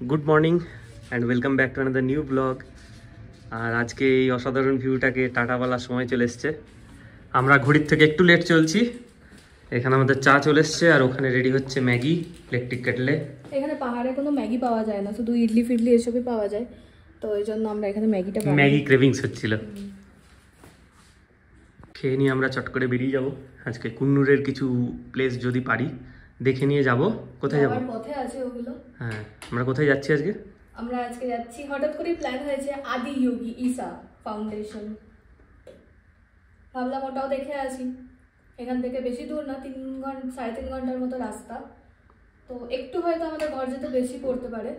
Good morning and welcome back to another new blog. আর আজকে এই অসাধারণ ভিউটাকে টাটা বলার সময় চলে এসছে। আমরা ঘড়ির থেকে একটু লেট চলছি। এখানে আমাদের চা চলে এসছে আর ওখানে রেডি হচ্ছে ম্যাগি ইলেকট্রিক কেটলে। এখানে পাহাড়ে কোনো ম্যাগি পাওয়া যায় না, শুধু ইডলি ফিডলি এসবই পাওয়া যায়, তো ওই জন্য আমরা এখানে ম্যাগি ক্রেভিংস হচ্ছিল। খেয়ে নিয়ে আমরা চট করে বেরিয়ে যাব। আজকে কুন্নুরের কিছু প্লেস যদি পারি দেখে নিয়ে যাব। কোথায় যাব? পথে আছে ওগুলো। হ্যাঁ, আমরা কোথায় যাচ্ছি আজকে? আমরা আজকে যাচ্ছি, হঠাৎ করে প্ল্যান হয়েছে আদি যোগী ঈশা ফাউন্ডেশন। ভাবলাম ওটাও দেখে আসি। এখান থেকে বেশি দূর না, 3.5 ঘন্টার মতো রাস্তা, তো একটু হয়তো আমাদের ঘর যেতে বেশি পড়তে পারে,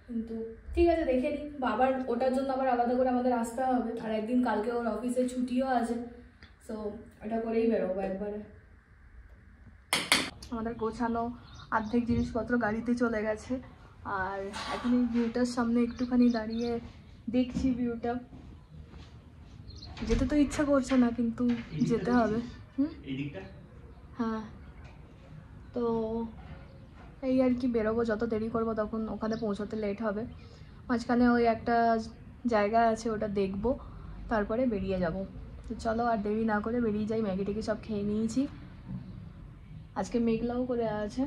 কিন্তু ঠিক আছে দেখে নিই। বাবার ওটার জন্য আবার আলাদা করে আমাদের আসতে হবে, আর একদিন কালকে ওর অফিসে ছুটিও আছে, সো ওটা করেই বেরোবো একবারে। আমাদের গোছানো অর্ধেক জিনিসপত্র গাড়িতে চলে গেছে, আর এখন এই ভিউটার সামনে একটুখানি দাঁড়িয়ে দেখছি ভিউটা। যেতে তো ইচ্ছা করছে না, কিন্তু যেতে হবে। হ্যাঁ, তো এই আর কি, বেরোবো। যত দেরি করবো তখন ওখানে পৌঁছতে লেট হবে। মাঝখানে ওই একটা জায়গা আছে, ওটা দেখবো, তারপরে বেরিয়ে যাব। তো চলো আর দেরি না করে বেরিয়ে যাই। ম্যাগি ট্যাগি সব খেয়ে নিয়েছি, আজকে মেঘলাও করে আছে।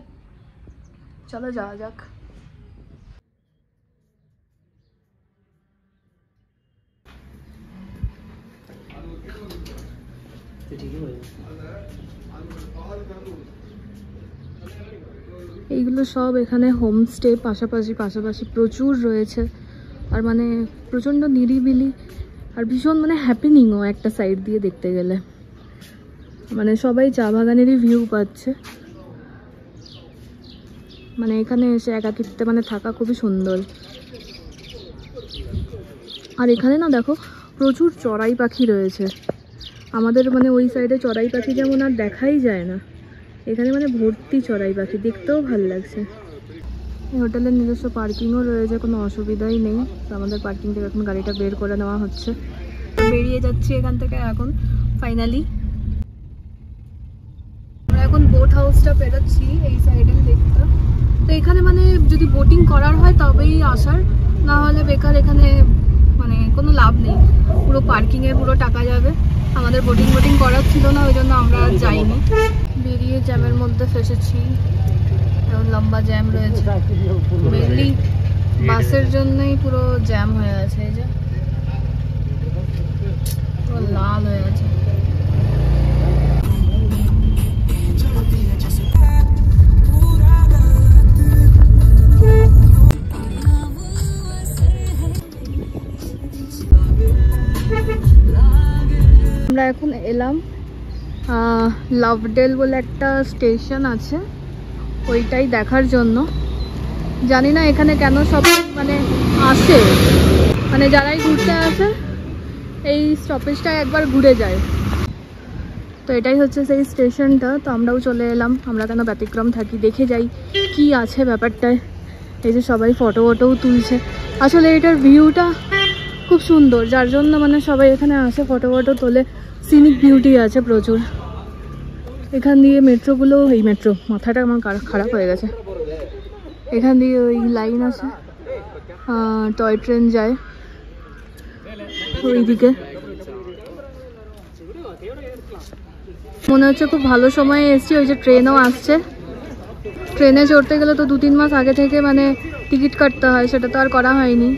চলো যাওয়া যাক। এইগুলো সব এখানে হোমস্টে পাশাপাশি প্রচুর রয়েছে, আর মানে প্রচণ্ড নিরিবিলি আর ভীষণ মানে হ্যাপেনিংও একটা সাইড দিয়ে দেখতে গেলে। মানে সবাই চা বাগানেরই ভিউ পাচ্ছে। মানে এখানে এসে একাকিত্বে মানে থাকা খুবই সুন্দর। আর এখানে না দেখো, প্রচুর চড়াই পাখি রয়েছে। আমাদের মানে ওই সাইডে চড়াই পাখি যেমন আর দেখাই যায় না, এখানে মানে ভর্তি চড়াই পাখি, দেখতেও ভালো লাগছে। এই হোটেলের নিজস্ব পার্কিংও রয়েছে, কোনো অসুবিধাই নেই। তো আমাদের পার্কিং থেকে এখন গাড়িটা বের করে নেওয়া হচ্ছে। বেরিয়ে যাচ্ছি এখান থেকে এখন ফাইনালি। আমরা এখন বোট হাউসটা পেরোচ্ছি এই সাইডে দেখতে। তো এখানে মানে যদি বোটিং করার হয় তবেই আসার, না হলে বেকার এখানে মানে কোনো লাভ নেই। পুরো পার্কিংয়ের পুরো টাকা যাবে। আমাদের বোটিং করার ছিল না, ওই জন্য আমরা যাইনি। বেরিয়ে জ্যামের মধ্যে ফেসেছি, লম্বা জ্যাম রয়েছে। মেনলি বাসের জন্যই পুরো জ্যাম হয়ে আছে। এই যে পুরো লাল হয়ে আছে। আমরা এখন এলাম লাভডেল বলে একটা স্টেশন আছে, ওইটাই দেখার জন্য। জানি না এখানে কেন সব মানে আসে, মানে যারাই ঘুরতে আসে এই স্টপেজটা একবার ঘুরে যায়। তো এটাই হচ্ছে সেই স্টেশনটা। তো আমরাও চলে এলাম, আমরা কেন ব্যতিক্রম থাকি, দেখে যাই কি আছে ব্যাপারটায়। এই যে সবাই ফটো ফটোও তুলছে। আসলে এটার ভিউটা খুব সুন্দর, যার জন্য মানে সবাই এখানে আসে, ফটো ফটো তোলে। সিনিক বিউটি আছে প্রচুর। এখান দিয়ে মেট্রোগুলো, এই মেট্রো, মাথাটা আমার খারাপ হয়ে গেছে। এখান দিয়ে ওই লাইন আছে, টয় ট্রেন যায় ওইদিকে। মনে হচ্ছে খুব ভালো সময়ে এসছি। ওই যে ট্রেনও আসছে। ট্রেনে চড়তে গেলে তো 2-3 মাস আগে থেকে মানে টিকিট কাটতে হয়, সেটা তো আর করা হয়নি।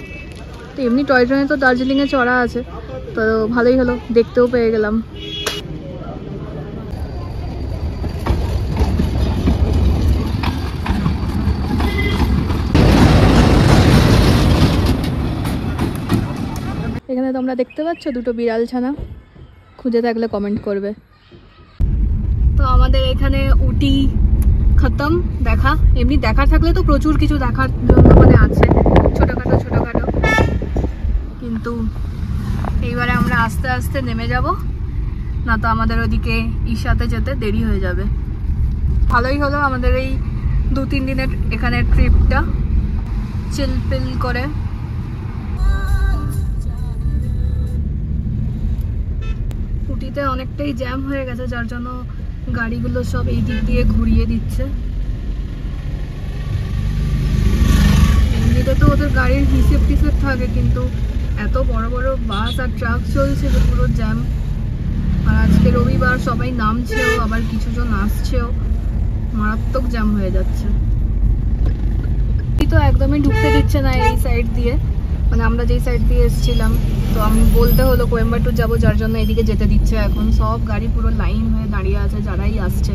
তো এমনি টয় ট্রেনে তো দার্জিলিংয়ে চড়া আছে, তো ভালোই হলো, দেখতেও পেয়ে গেলাম। এখানে তোমরা দেখতে পাচ্ছ দুটো বিড়াল ছানা, খুঁজে থাকলে কমেন্ট করবে। তো আমাদের এখানে উটি খতম দেখা। এমনি দেখার থাকলে তো প্রচুর কিছু দেখার জন্য মানে আছে, ছোটোখাটো, কিন্তু এইবারে আমরা আস্তে আস্তে নেমে যাব, না তো আমাদের ওদিকে ঈশাতে যেতে দেরি হয়ে যাবে। ভালোই হলো আমাদের এই 2-3 দিনের এখানে ট্রিপটা, চিলপিল করে। উটিতে অনেকটাই জ্যাম হয়ে গেছে, যার জন্য গাড়িগুলো সব এই দিক দিয়ে ঘুরিয়ে দিচ্ছে। গাড়ির হিসেব টিসেব থাকে, কিন্তু এত বড় বড় বাস আর ট্রাক চলছে যে পুরো জ্যাম। আর আজকে রবিবার, সবাই নামছেও, আবার কিছুজন আসছেও, মারাত্মক জ্যাম হয়ে যাচ্ছে। তো একদমই ঢুকতে দিচ্ছে না এই সাইড দিয়ে, মানে আমরা যেই সাইড দিয়ে এসেছিলাম। তো আমি বলতে হলো কোয়েম্বাটুর যাবো, যার জন্য এদিকে যেতে দিচ্ছে। এখন সব গাড়ি পুরো লাইন হয়ে দাঁড়িয়ে আছে, যারাই আসছে।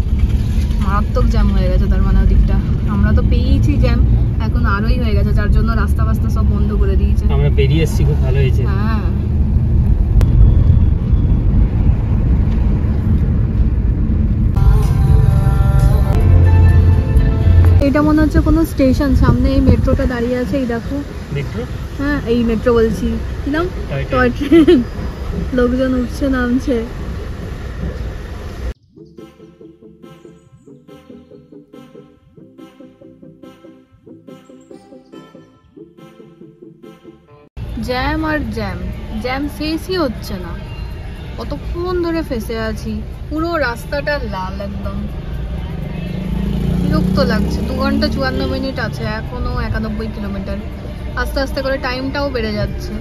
মারাত্মক জ্যাম হয়ে গেছে, তার মানে ওদিকটা আমরা তো পেয়েইছি জ্যাম, এখন আরোই হয়ে গেছে, যার জন্য রাস্তা বাস্তা সব বন্ধ করে দিয়েছে। আমরা বেরিয়ে এসেছি, খুব ভালো হয়েছে। হ্যাঁ, এটা মনে হচ্ছে কোনো স্টেশন। সামনে এই মেট্রোটা দাঁড়িয়ে আছে, এই দেখো। মেট্রো? হ্যাঁ, এই মেট্রো বলছি, কি নাম? Toy train. লোকজন উঠছে নামছে। জ্যাম আর জ্যাম, জ্যাম শেষই হচ্ছে না। কতক্ষণ ধরে ফেসে আছি, পুরো রাস্তাটা লাল একদম। বিরক্ত লাগছে। 2 ঘন্টা 54 মিনিট আছে, এখনো 91 কিলোমিটার। আস্তে আস্তে করে টাইমটাও বেড়ে যাচ্ছে।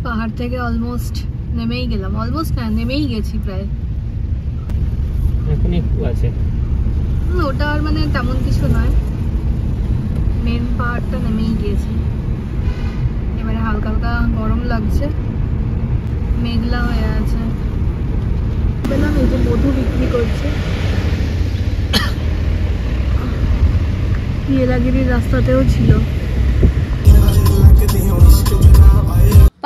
পাহাড় থেকে অলমোস্ট নেমেই গেলাম, অলমোস্ট না, নেমেই গেছি প্রায়। এখন একটু আছে, ওটা আর মানে তেমন কিছু নয়, মেন পাহাড়টা নেমেই গিয়েছি। এবারে হালকা হালকা গরম লাগছে, মেঘলা হয়ে আছে। পেলাম এই যে মধু বিক্রি করছে নীলাগিরির রাস্তাতেও ছিল।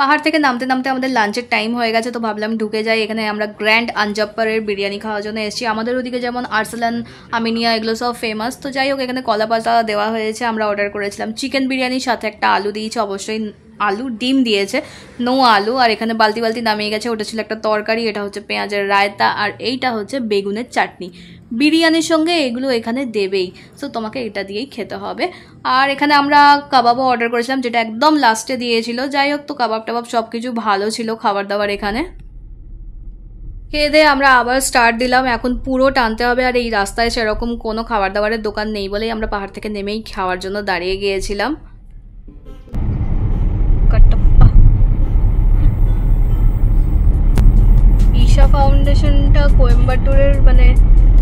পাহাড় থেকে নামতে নামতে আমাদের লাঞ্চের টাইম হয়ে গেছে, তো ভাবলাম ঢুকে যাই। এখানে আমরা গ্র্যান্ড আঞ্জাপ্পারের বিরিয়ানি খাওয়ার জন্য এসেছি। আমাদের ওদিকে যেমন আরসালান, আমিনিয়া, এগুলো সব ফেমাস। তো যাই হোক, এখানে কলা পাতা দেওয়া হয়েছে। আমরা অর্ডার করেছিলাম চিকেন বিরিয়ানির সাথে একটা আলু দিয়েছে, অবশ্যই আলু, ডিম দিয়েছে, নো আলু। আর এখানে বালতি বালতি নামিয়ে গেছে। ওটা ছিল একটা তরকারি, এটা হচ্ছে পেঁয়াজের রায়তা, আর এইটা হচ্ছে বেগুনের চাটনি। বিরিয়ানির সঙ্গে এগুলো এখানে দেবেই, সো তোমাকে এটা দিয়েই খেতে হবে। আর এখানে আমরা কাবাবও অর্ডার করেছিলাম, যেটা একদম লাস্টে দিয়েছিল। যাই হোক, তো কাবাব টাবাব সব কিছু ভালো ছিল, খাবার দাবার এখানে। খেয়ে দিয়ে আমরা আবার স্টার্ট দিলাম। এখন পুরো টানতে হবে, আর এই রাস্তায় সেরকম কোনো খাবার দাবারের দোকান নেই বলেই আমরা পাহাড় থেকে নেমেই খাওয়ার জন্য দাঁড়িয়ে গিয়েছিলাম। ঈশা ফাউন্ডেশনটা কোয়েম্বাটুরের মানে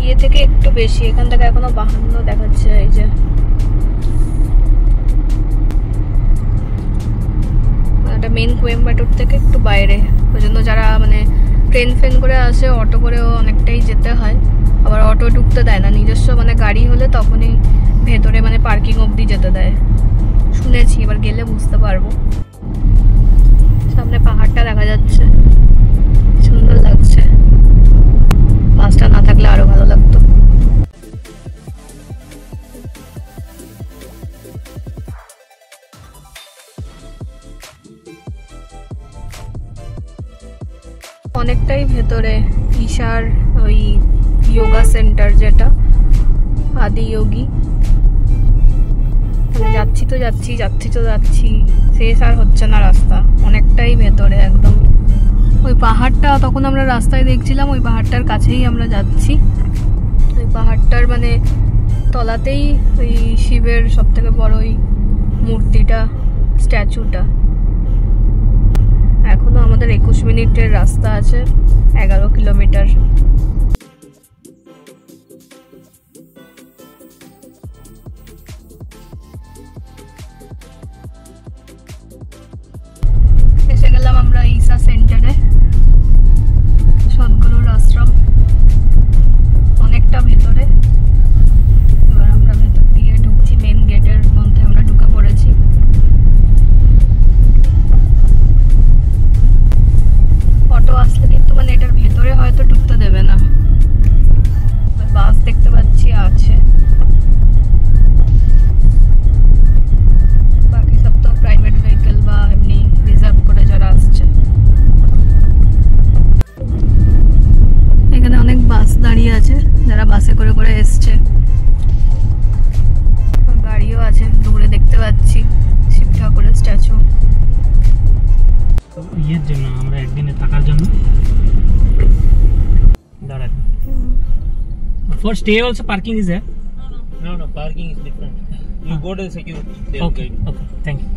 ইয়ে থেকে একটু বেশি, এখান থেকে এখনো 52 দেখাচ্ছে। এই যে এটা মেন কোয়েম্বাটুর থেকে একটু বাইরে, ওই জন্য যারা মানে ট্রেন ফেন করে আসে, অটো করেও অনেকটাই যেতে হয়। আবার অটো ঢুকতে দেয় না, নিজস্ব মানে গাড়ি হলে তখনই ভেতরে মানে পার্কিং অবধি যেতে দেয় শুনেছি, এবার গেলে বুঝতে পারবো। সামনে পাহাড়টা দেখা যাচ্ছে, সুন্দর লাগছে। বাসটা না থাকলে আরো ভালো লাগতো। অনেকটাই ভেতরে ঈশার ওই যোগা সেন্টার, যেটা আদি যোগী। যাচ্ছি তো যাচ্ছি, যাচ্ছি তো যাচ্ছি, শেষ আর হচ্ছে না রাস্তা। অনেকটাই ভেতরে একদম। ওই পাহাড়টা তখন আমরা রাস্তায় দেখছিলাম, ওই পাহাড়টার কাছেই আমরা যাচ্ছি। ওই পাহাড়টার মানে তলাতেই ওই শিবের সব থেকে বড় ওই মূর্তিটা, স্ট্যাচুটা। এখনো আমাদের 21 মিনিটের রাস্তা আছে, 11 কিলোমিটার। এসে গেলাম আমরা ঈশা সেন্টারে, সদ্গুরুর আশ্রম, অনেকটা ভেতরে। এবার আমরা ভেতর দিয়ে ঢুকছি, মেন গেটের মধ্যে আমরা ঢুকে পড়েছি। অটো আসলে কিন্তু মানে এটার ভেতরে হয়তো ঢুকতে দেবে For stay also parking is there? No, parking is different. You go to the security. Okay, thank you.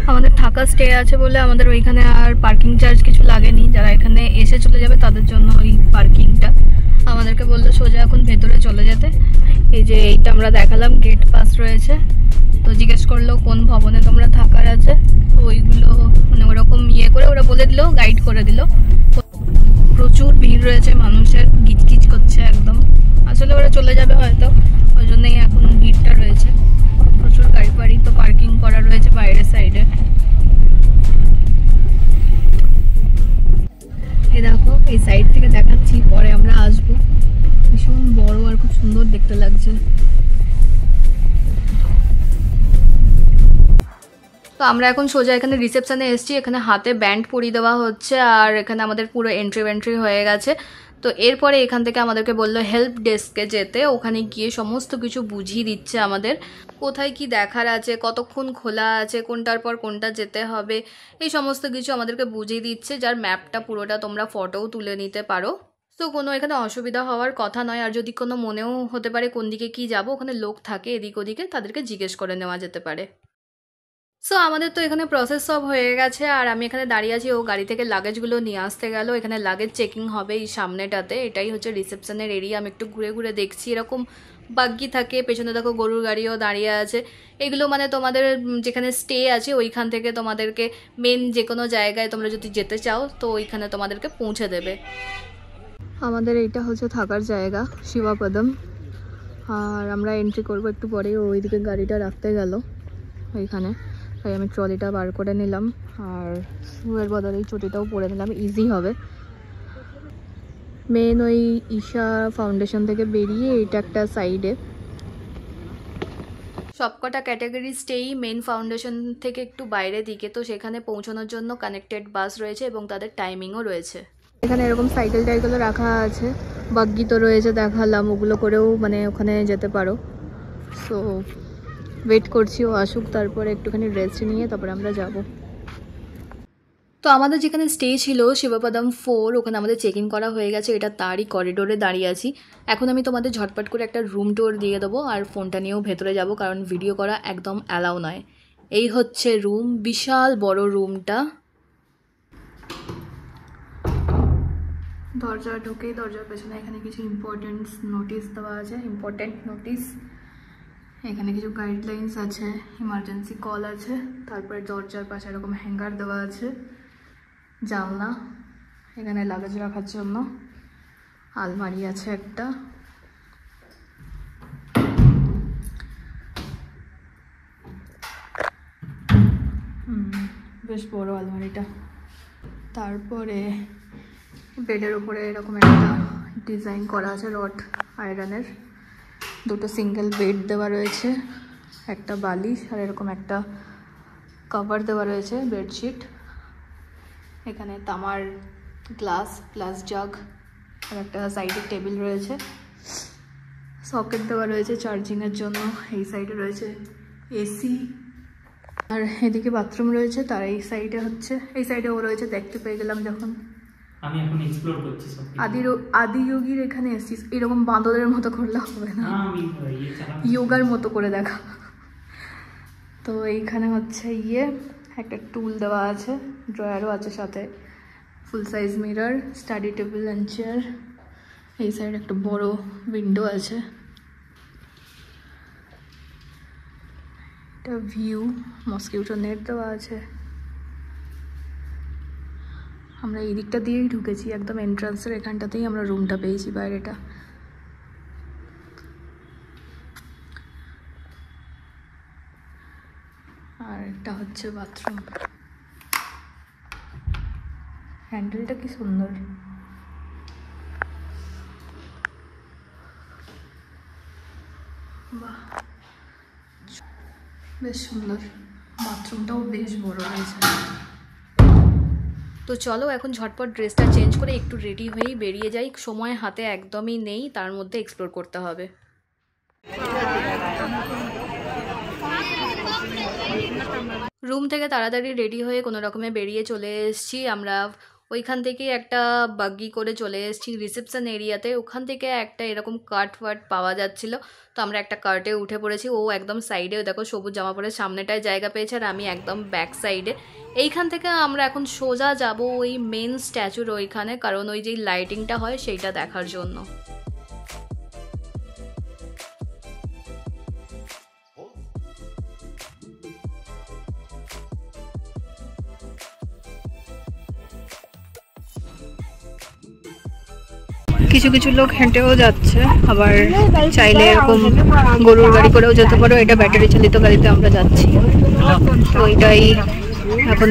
আমাদের থাকা স্টে আছে বলে আমাদের ওইখানে আর পার্কিং চার্জ কিছু লাগেনি। যারা এখানে এসে চলে যাবে তাদের জন্য ওই পার্কিংটা। আমাদেরকে বললো সোজা এখন ভেতরে চলে যেতে। এই যে এইটা আমরা দেখালাম, গেট পাস রয়েছে। তো জিজ্ঞেস করলো কোন ভবনে তোমরা থাকার আছে, তো ওইগুলো মানে ওরকম করে ওরা বলে দিল, গাইড করে দিল। প্রচুর ভিড় রয়েছে, মানুষের গিজগিজ করছে একদম। আসলে ওরা চলে যাবে হয়তো, ওই জন্যই এখন ভিড়টা রয়েছে। প্রচুর গাড়ি ফাড়ি তো পার্কিং করা রয়েছে বাইরের সাইডে। এই দেখো, এই সাইড থেকে দেখাচ্ছি, পরে আমরা আসবো। ভীষণ বড় আর খুব সুন্দর দেখতে লাগছে। তো আমরা এখন সোজা এখানে রিসেপশনে এসেছি। এখানে হাতে ব্যান্ড পরিয়ে দেওয়া হচ্ছে আর এখানে আমাদের পুরো এন্ট্রি হয়ে গেছে। তো এরপরে এখান থেকে আমাদেরকে বললো হেল্প ডেস্কে যেতে। ওখানে গিয়ে সমস্ত কিছু বুঝিয়ে দিচ্ছে আমাদের, কোথায় কি দেখার আছে, কতক্ষণ খোলা আছে, কোনটার পর কোনটা যেতে হবে, এই সমস্ত কিছু আমাদেরকে বুঝিয়ে দিচ্ছে। যার ম্যাপটা পুরোটা তোমরা ফটোও তুলে নিতে পারো। তো কোনো এখানে অসুবিধা হওয়ার কথা নয়। আর যদি কোনো মনেও হতে পারে কোন দিকে কি যাব, ওখানে লোক থাকে এদিক ওদিকে, তাদেরকে জিজ্ঞেস করে নেওয়া যেতে পারে। সো আমাদের তো এখানে প্রসেস সব হয়ে গেছে আর আমি এখানে দাঁড়িয়ে আছি। ও গাড়ি থেকে লাগেজগুলো নিয়ে আসতে গেল। এখানে লাগেজ চেকিং হবে এই সামনেটাতে। এটাই হচ্ছে রিসেপশনের এরিয়া। আমি একটু ঘুরে ঘুরে দেখছি, এরকম বাগ্গি থাকে, পেছনে দেখো গরুর গাড়িও দাঁড়িয়ে আছে। এগুলো মানে তোমাদের যেখানে স্টে আছে ওইখান থেকে তোমাদেরকে মেন যে কোনো জায়গায় তোমরা যদি যেতে চাও তো ওইখানে তোমাদেরকে পৌঁছে দেবে। আমাদের এইটা হচ্ছে থাকার জায়গা, শিবাপদম। আর আমরা এন্ট্রি করবো একটু পরে। ওইদিকে গাড়িটা রাখতে গেল ওইখানে, তাই আমি ট্রলিটা বার করে নিলাম আর শুয়ের বদলে এই চটিটাও পরে নিলাম, ইজি হবে। মেন ওই ঈশা ফাউন্ডেশন থেকে বেরিয়ে এটা একটা সাইডে। সবকটা ক্যাটাগরি স্টেই মেন ফাউন্ডেশন থেকে একটু বাইরে দিকে। তো সেখানে পৌঁছানোর জন্য কানেক্টেড বাস রয়েছে এবং তাদের টাইমিংও রয়েছে। এখানে এরকম সাইকেল টাইকেলও রাখা আছে, বাগ্গি তো রয়েছে দেখালাম, ওগুলো করেও মানে ওখানে যেতে পারো। সো ওয়েট করছি ও আসুক, তারপরে একটুখানি রেস্ট নিয়ে তারপরে আমরা যাব। তো আমাদের যেখানে স্টে ছিল শিবাপদম 4, ওখানে আমাদের চেক ইন করা হয়ে গেছে। এটা তারই করিডোরে দাঁড়িয়ে আছি। এখন আমি তোমাদের ঝটপট করে একটা রুম ট্যুর দিয়ে দেবো আর ফোনটা নিয়েও ভেতরে যাব, কারণ ভিডিও করা একদম অ্যালাউ নয়। এই হচ্ছে রুম, বিশাল বড় রুমটা। দরজা ঢুকেই দরজার পেছনে এখানে কিছু ইম্পর্টেন্ট নোটিশ দেওয়া আছে, এখানে কিছু গাইডলাইন্স আছে, ইমার্জেন্সি কল আছে। তারপরে দরজার পাশে এরকম হ্যাঙ্গার দেওয়া আছে, জানলা, এখানে লাগেজ রাখার জন্য আলমারি আছে একটা। বেশ বড় আলমারিটা। তারপরে বেডের উপরে এরকম একটা ডিজাইন করা আছে রড আয়রনের। দুটো সিঙ্গেল বেড দেওয়া রয়েছে, একটা বালিশ আর এরকম একটা কভার দেওয়া রয়েছে, বেডশিট। এখানে তামার গ্লাস প্লাস জাগ আর একটা সাইডে টেবিল রয়েছে, সকেট দেওয়া রয়েছে চার্জিংয়ের জন্য। এই সাইডে রয়েছে এসি আর এদিকে বাথরুম রয়েছে। তার এই সাইডে হচ্ছে, এই সাইডে ও রয়েছে, দেখতে পেয়ে গেলাম যখন। আমি এখন এক্সপ্লোর করছি সব। আদিযোগীর এখানে এসেছিস, এরকম বাঁদরের মতো করলে হবে না, যোগার মতো করে দেখা। তো এইখানে হচ্ছে একটা টুল দেওয়া আছে, ড্রয়ারও আছে সাথে, ফুল size mirror, study table and chair. এই সাইড একটা বড় উইন্ডো আছে, এটা ভিউ, মসকিউটো নেট দেওয়া আছে। আমরা এই দিকটা দিয়েই ঢুকেছি, একদম এন্ট্রান্সের এখানটাতেই আমরা রুমটা পেয়েছি, বাইরেটা। আর এটা হচ্ছে বাথরুম, হ্যান্ডেলটা কি সুন্দর। বাহ, বেশ সুন্দর, বাথরুমটাও বেশ বড় হয়েছে। তো চলো এখন ঝটপট ড্রেসটা চেঞ্জ করে একটু রেডি হয়েই বেরিয়ে যাই। সময় হাতে একদমই নেই, তার মধ্যে এক্সপ্লোর করতে হবে। রুম থেকে তাড়াতাড়ি রেডি হয়ে কোনো রকমে বেরিয়ে চলে এসেছি আমরা ওইখান থেকে একটা বাগি করে চলে এসেছি রিসেপশন এরিয়াতে। ওখান থেকে একটা এরকম কার্ট ফাট পাওয়া যাচ্ছিল, তো আমরা একটা কার্টে উঠে পড়েছি। ও একদম সাইডে, দেখো সবুজ জামা পরে সামনেটায় জায়গা পেয়েছে, আর আমি একদম ব্যাক সাইডে। এইখান থেকে আমরা এখন সোজা যাব ওই মেন স্ট্যাচুর ওইখানে, কারণ ওই যে লাইটিংটা হয় সেইটা দেখার জন্য। কিছু কিছু লোক হেঁটেও যাচ্ছে, আবার চাইলে এরকম গরুর গাড়ি করেও যেতে পারো। এটা ব্যাটারি চালিত গাড়িতে আমরা যাচ্ছি, তো ওইটাই এখন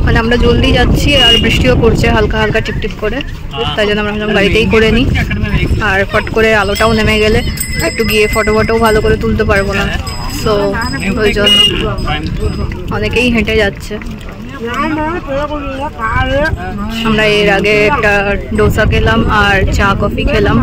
মানে আমরা জলদি যাচ্ছি, আর বৃষ্টিও পড়ছে হালকা হালকা টিপটিপ করে, তাই জন্য আমরা ভাবলাম গাড়িতেই করে নিই। আর ফট করে আলোটাও নেমে গেলে একটু গিয়ে ফটো ফটোও ভালো করে তুলতে পারবো না, সো ওই জন্য অনেকেই হেঁটে যাচ্ছে। আমরা এর আগে একটা ডোসা খেলাম আর চা কফি খেলাম।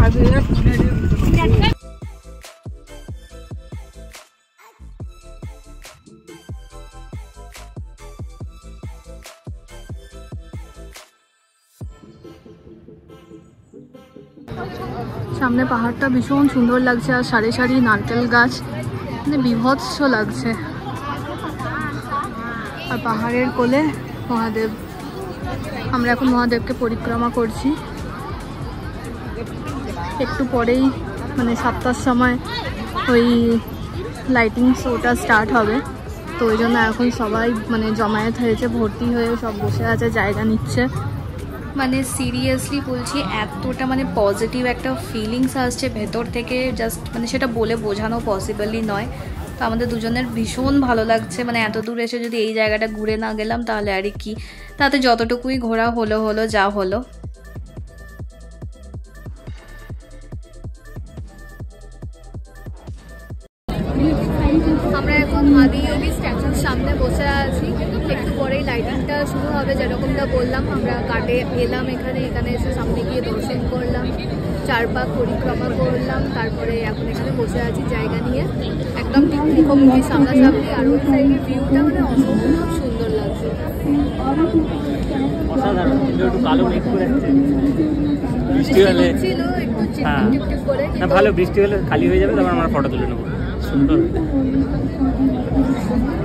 সামনে পাহাড়টা ভীষণ সুন্দর লাগছে, আর সারি সারি নারকেল গাছ, মানে বিভৎস লাগছে। আর পাহাড়ের কোলে মহাদেব। আমরা এখন মহাদেবকে পরিক্রমা করছি। একটু পরেই মানে 7টার সময় ওই লাইটিং শোটা স্টার্ট হবে, তো ওই জন্য এখন সবাই মানে জমায়েত হয়েছে, ভর্তি হয়ে সব বসে আছে, জায়গা নিচ্ছে। মানে সিরিয়াসলি বলছি, এতটা মানে পজিটিভ একটা ফিলিংস আসছে ভেতর থেকে, জাস্ট মানে সেটা বলে বোঝানো পসিবলই নয়। তো আমাদের দুজনের ভীষণ ভালো লাগছে, মানে এত দূর এসে যদি এই জায়গাটা ঘুরে না গেলাম তাহলে আর কি, তাতে যতটুকুই ঘোরা হলো হলো যা হলো। আমরা এখন আদিযোগী স্ট্যাচুর সামনে বসে আছি। একটু পরেই লাইটিংটা শুরু হবে, যেরকমটা বললাম। আমরা কাটে এলাম, এখানে এসে সামনে গিয়ে দর্শন করলাম, চারপাক পরিক্রমা করলাম, তারপরে এখন এখানে বসে আছি জায়গা নিয়ে, একদম ঠিক মুখোমুখি সামনাসামনি। আর ওই সাইডের ভিউটা মানে অসম্ভব সুন্দর লাগছে, অসাধারণ। একটু কালো মেঘ করে বৃষ্টি হলে ছিল একটু টিপটিপ করে, ভালো বৃষ্টি হলে খালি হয়ে যাবে, তারপর আমরা ফটো তুলে নেবো। সুন্দর।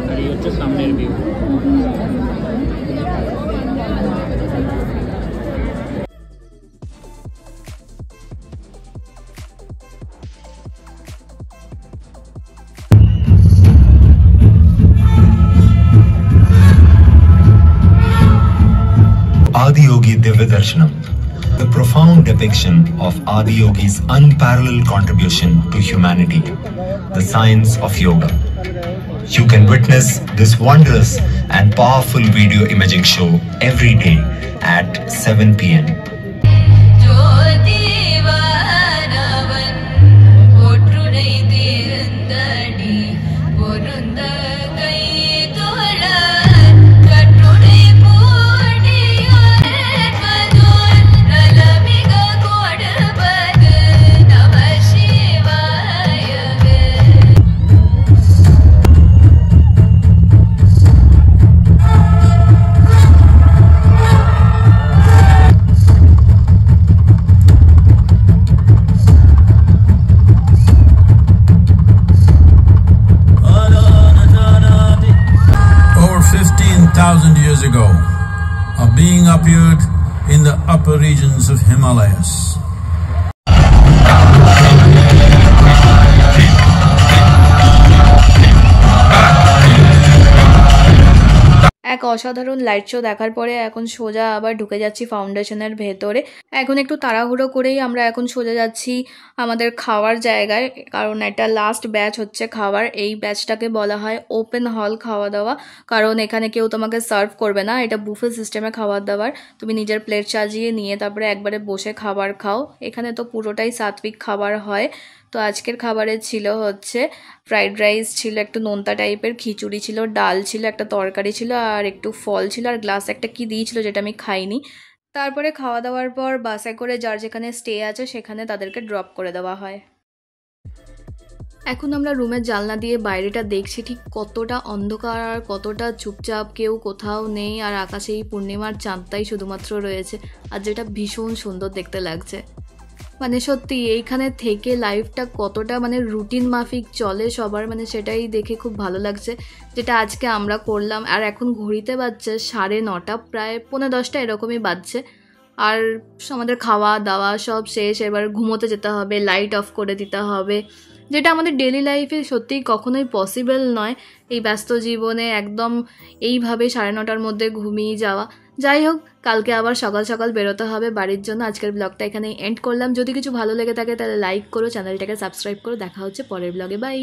আর এই হচ্ছে সামনের view. Adiyogi Divyadarshanam, the profound depiction of Adiyogi's unparalleled contribution to humanity, the science of yoga. You can witness this wondrous and powerful video imaging show every day at 7 p.m. Years ago, a being appeared in the upper regions of Himalayas. এক অসাধারণ light show দেখার পরে এখন সোজা আবার ঢুকে যাচ্ছি ফাউন্ডেশনের ভেতরে। এখন একটু তাড়াহুড়ো করেই আমরা এখন সোজা যাচ্ছি আমাদের খাওয়ার জায়গায়, কারণ এটা লাস্ট ব্যাচ হচ্ছে খাওয়ার। এই ব্যাচটাকে বলা হয় ওপেন হল খাওয়া দাওয়া, কারণ এখানে কেউ তোমাকে সার্ভ করবে না, এটা বুফে সিস্টেমে খাবার দাবার। তুমি নিজের প্লেট সাজিয়ে নিয়ে তারপরে একবারে বসে খাবার খাও। এখানে তো পুরোটাই সাত্বিক খাবার হয়। তো আজকের খাবারে ছিল হচ্ছে ফ্রাইড রাইস ছিল, একটু নোনতা টাইপের, খিচুড়ি ছিল, ডাল ছিল, একটা তরকারি ছিল, আর একটু ফল ছিল, আর গ্লাস একটা কি দিয়েছিল যেটা আমি খাইনি। তারপরে খাওয়া দাওয়ার পর বাসে করে যার যেখানে স্টে আছে সেখানে তাদেরকে ড্রপ করে দেওয়া হয়। এখন আমরা রুমের জানলা দিয়ে বাইরেটা দেখছি, ঠিক কতটা অন্ধকার আর কতটা চুপচাপ, কেউ কোথাও নেই, আর আকাশে এই পূর্ণিমার চাঁদটাই শুধুমাত্র রয়েছে, আর যেটা ভীষণ সুন্দর দেখতে লাগছে। মানে সত্যি এইখানে থেকে লাইফটা কতটা মানে রুটিন মাফিক চলে সবার, মানে সেটাই দেখে খুব ভালো লাগছে, যেটা আজকে আমরা করলাম। আর এখন ঘড়িতে বাজছে 9:30, প্রায় 9:45 এরকমই বাজছে। আর আমাদের খাওয়া দাওয়া সব শেষ, এবার ঘুমোতে যেতে হবে, লাইট অফ করে দিতে হবে, যেটা আমাদের ডেলি লাইফে সত্যিই কখনোই পসিবল নয় এই ব্যস্ত জীবনে একদম এইভাবে 9:30টার মধ্যে ঘুমিয়ে যাওয়া। যাই হোক, কালকে আবার সকাল সকাল বেরোতে হবে বাড়ির জন্য। আজকের ব্লগটা এখানেই এন্ড করলাম। যদি কিছু ভালো লেগে থাকে তাহলে লাইক করো, চ্যানেলটাকে সাবস্ক্রাইব করো। দেখা হচ্ছে পরের ব্লগে, বাই।